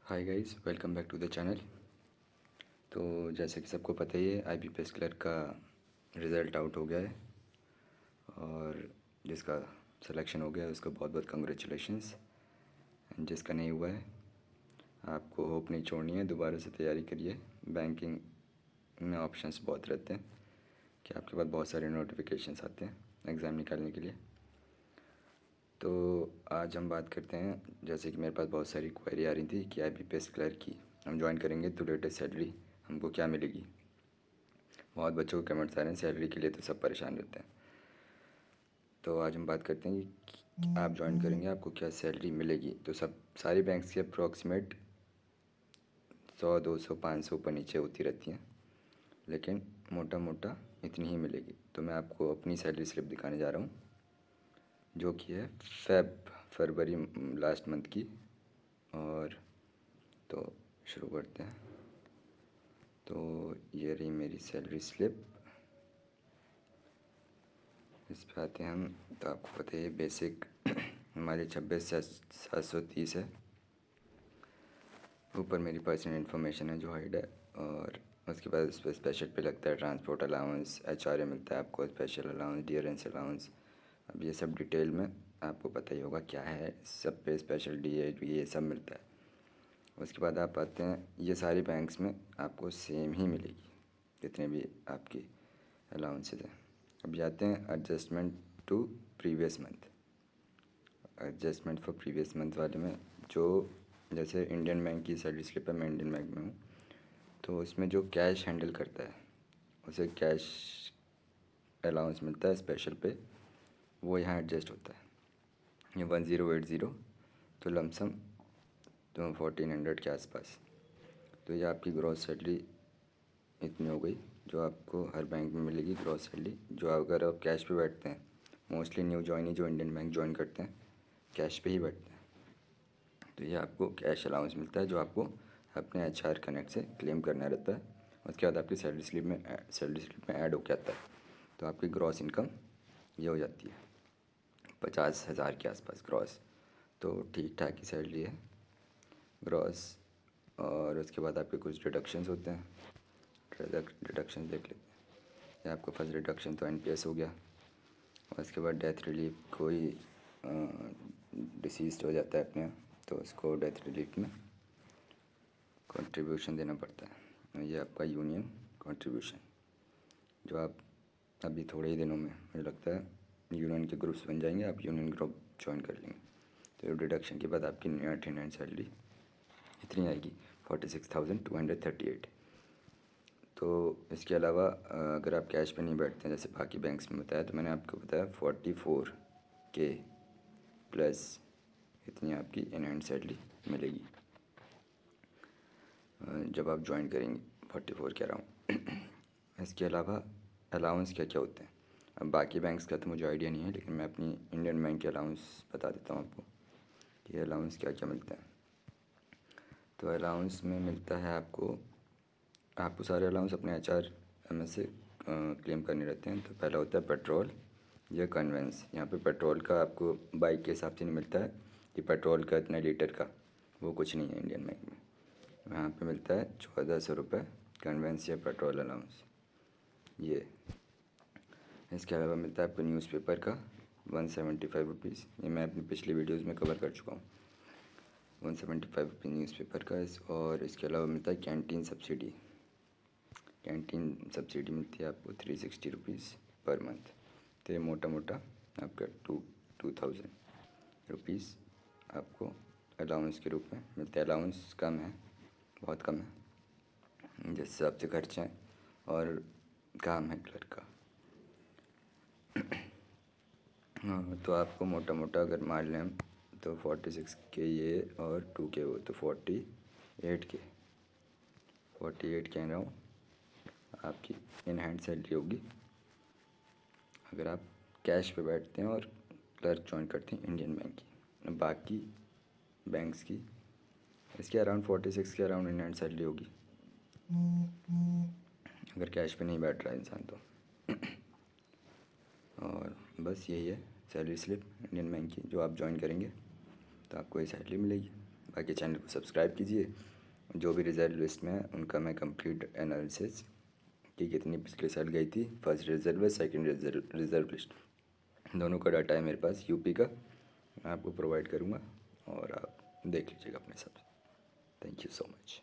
Hi guys, welcome back to the channel. तो जैसे कि सबको पता ही है, IBPS क्लर्क का रिज़ल्ट आउट हो गया है और जिसका सिलेक्शन हो गया है उसको बहुत बहुत कंग्रेचुलेशंस। एंड जिसका नहीं हुआ है, आपको होप नहीं छोड़नी है, दोबारा से तैयारी करिए। बैंकिंग में ऑप्शंस बहुत रहते हैं कि आपके पास बहुत सारे नोटिफिकेशंस आते हैं एग्ज़ाम निकालने के लिए। तो आज हम बात करते हैं, जैसे कि मेरे पास बहुत सारी क्वेरी आ रही थी कि IBPS क्लर्क की हम ज्वाइन करेंगे तो लेटेस्ट सैलरी हमको क्या मिलेगी। बहुत बच्चों को कमेंट्स आ रहे हैं, सैलरी के लिए तो सब परेशान रहते हैं। तो आज हम बात करते हैं कि आप ज्वाइन करेंगे आपको क्या सैलरी मिलेगी। तो सब सारी बैंक्स की अप्रॉक्सीमेट 100, 200, 500 ऊपर नीचे होती रहती हैं, लेकिन मोटा मोटा इतनी ही मिलेगी। तो मैं आपको अपनी सैलरी स्लिप दिखाने जा रहा हूँ, जो कि है फरवरी लास्ट मंथ की। और तो शुरू करते हैं। तो ये रही मेरी सैलरी स्लिप, इस पर आते हैं हम। तो आपको पता है बेसिक हमारी 26,730 है। ऊपर मेरी पर्सनल इन्फॉर्मेशन है जो हाइड है, और उसके बाद उस पर स्पेशल पे लगता है ट्रांसपोर्ट अलाउंस, HRA मिलता है आपको, स्पेशल अलाउंस, डियरेंस अलाउंस। अब ये सब डिटेल में आपको पता ही होगा क्या है, सब पे स्पेशल DA ये सब मिलता है। उसके बाद आप आते हैं, ये सारी बैंक्स में आपको सेम ही मिलेगी जितने भी आपकी अलाउंसेज हैं। अब जाते हैं adjustment to previous month. Adjustment for previous month वाले में, जो जैसे इंडियन बैंक की सैलरी स्लिप है, मैं इंडियन बैंक में हूँ, तो उसमें जो कैश हैंडल करता है उसे कैश अलाउंस मिलता है स्पेशल पे, वो यहाँ एडजस्ट होता है। ये 1080, तो लमसम तो 1400 के आसपास। तो ये आपकी ग्रॉस सैलरी इतनी हो गई जो आपको हर बैंक में मिलेगी ग्रॉस सैलरी। जो अगर आप कैश पे बैठते हैं, मोस्टली न्यू ज्वाइनी जो इंडियन बैंक ज्वाइन करते हैं कैश पे ही बैठते हैं, तो ये आपको कैश अलाउंस मिलता है जो आपको अपने HR कनेक्ट से क्लेम करना रहता है। उसके बाद आपकी सैलरी स्लिप में ऐड हो के आता है। तो आपकी ग्रॉस इनकम ये हो जाती है 50,000 के आसपास ग्रॉस। तो ठीक ठाक ही सैलरी है ग्रॉस। और उसके बाद आपके कुछ डिडक्शंस होते हैं, डिडक्शन देख लेते हैं। ये आपका फर्स्ट डिडक्शन तो NPS हो गया। और उसके बाद डेथ रिलीफ, कोई डिसीज़ हो जाता है अपने यहाँ, तो उसको डेथ रिलीफ में कंट्रीब्यूशन देना पड़ता है। ये आपका यूनियन कंट्रीब्यूशन, जो आप अभी थोड़े ही दिनों में, मुझे लगता है यूनियन के ग्रुप्स बन जाएंगे, आप यूनियन ग्रुप ज्वाइन कर लेंगे। तो डिडक्शन के बाद आपकी नेट इन सैलरी इतनी आएगी 46,238। तो इसके अलावा अगर आप कैश पे नहीं बैठते हैं जैसे बाकी बैंक्स में बताया, तो मैंने आपको बताया 44K प्लस इतनी आपकी इन हैंड सैलरी मिलेगी जब आप ज्वाइन करेंगे 44 के अराउंड। इसके अलावा अलाउंस क्या क्या होते हैं, अब बाकी बैंक्स का तो मुझे आइडिया नहीं है, लेकिन मैं अपनी इंडियन बैंक के अलाउंस बता देता हूँ आपको कि अलाउंस क्या क्या मिलता है। तो अलाउंस में मिलता है आपको सारे अलाउंस अपने HRMS से क्लेम करने रहते हैं। तो पहला होता है पेट्रोल या कन्वेंस। यहाँ पे पेट्रोल का आपको बाइक के हिसाब से नहीं मिलता है कि पेट्रोल का इतना लीटर का, वो कुछ नहीं है इंडियन बैंक में। यहाँ पे मिलता है 1400 रुपये कन्वेंस या पेट्रोल अलाउंस ये। इसके अलावा मिलता है आपको न्यूज़पेपर का 175 रुपीज़, ये मैं अपनी पिछली वीडियोज़ में कवर कर चुका हूँ। 175 रुपीज़ न्यूज़पेपर का। और इसके अलावा मिलता है कैंटीन सब्सिडी। कैंटीन सब्सिडी मिलती है आपको 360 रुपीज़ पर मंथ। तो ये मोटा मोटा आपका 2000 रुपीज़ आपको अलाउंस के रूप में मिलता है। अलाउंस कम है, बहुत कम है जिस हिसाब से खर्चे हैं और काम है क्लर्क का। हाँ, तो आपको मोटा मोटा अगर मान लें तो 46K ये और 2K वो, तो 48K कह रहा हूँ आपकी इन हैंड सैलरी होगी अगर आप कैश पे बैठते हैं और क्लर्क ज्वाइन करते हैं इंडियन बैंक की। बाकी बैंक्स की इसके अराउंड 46 के अराउंड इन हैंड सैलरी होगी अगर कैश पे नहीं बैठ रहा है इंसान तो। और बस यही है सैलरी स्लिप इंडियन बैंक की, जो आप ज्वाइन करेंगे तो आपको ये सैलरी मिलेगी। बाकी चैनल को सब्सक्राइब कीजिए। जो भी रिज़ल्ट लिस्ट में है उनका मैं कंप्लीट एनालिसिस कि कितनी पिछले साल गई थी, फर्स्ट रिजर्व व सेकेंड रिजर्व लिस्ट दोनों का डाटा है मेरे पास यूपी का, मैं आपको प्रोवाइड करूँगा और आप देख लीजिएगा अपने हिसाब से। Thank you so much.